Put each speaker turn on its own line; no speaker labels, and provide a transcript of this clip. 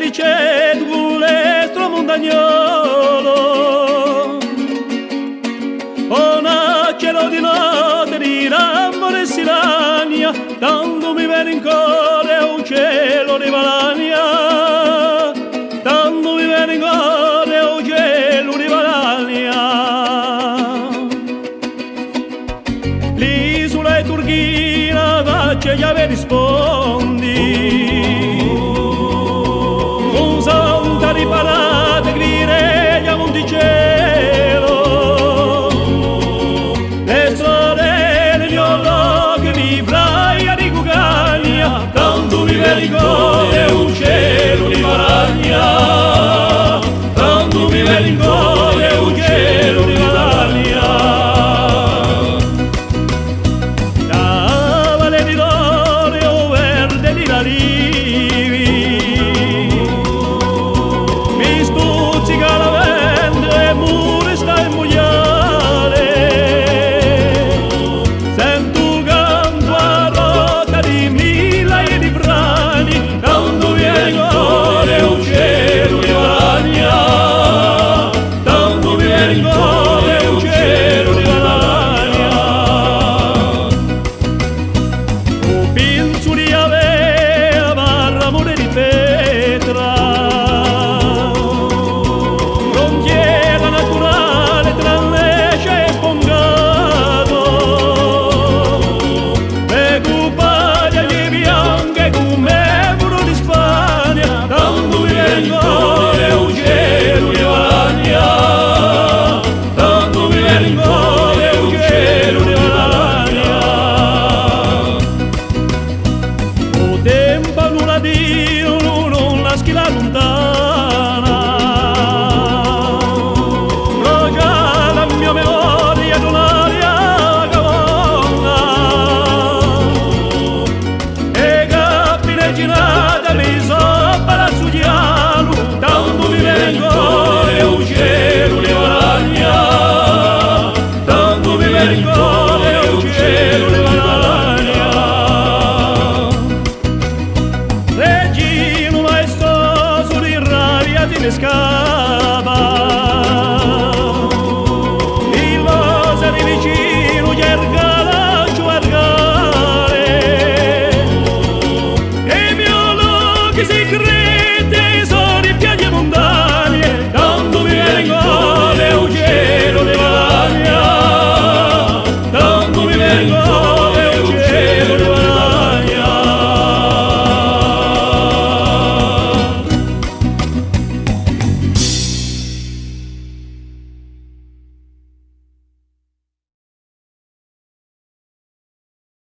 riceto con l'estro montagnolo. Una cielo di notte di l'amore e silania, tanto mi viene in cuore un cielo di Valania, tanto mi viene in cuore un cielo di Valania. L'isola è turchina, faccia gli ave rispondi, con santa riparate griglia a Monticello, le strade negli orloghi mi braia di Cucagna, tanto mi viene in cuore un cielo di Valania, tanto mi viene in cuore un cielo di Valania. La valle di Dorio verde di Larivi, mi stuzzica la vento e mure sta in mugliare, sento canto a rotta di migliaia di brani, tanto viene in cuore un cielo di Valania, tanto viene in cuore un cielo di Valania. O penso di avere barramone di pietra, frontiera naturale tra Lecce e Spongato, e cupaglia di bianche come muro di Spagna, tanto mi viene in cuore un cielo di Valania, tanto mi viene in cuore un cielo di Valania. O tempo nulla Dio non la schila lontana, roga la mia memoria d'un'aria cavonna, e capire girata mi so palazzo dialo, tanto mi viene in cuore un cielo di Valania, tanto mi viene in cuore un cielo di Valania. Regino maestoso di rabbia di pescare,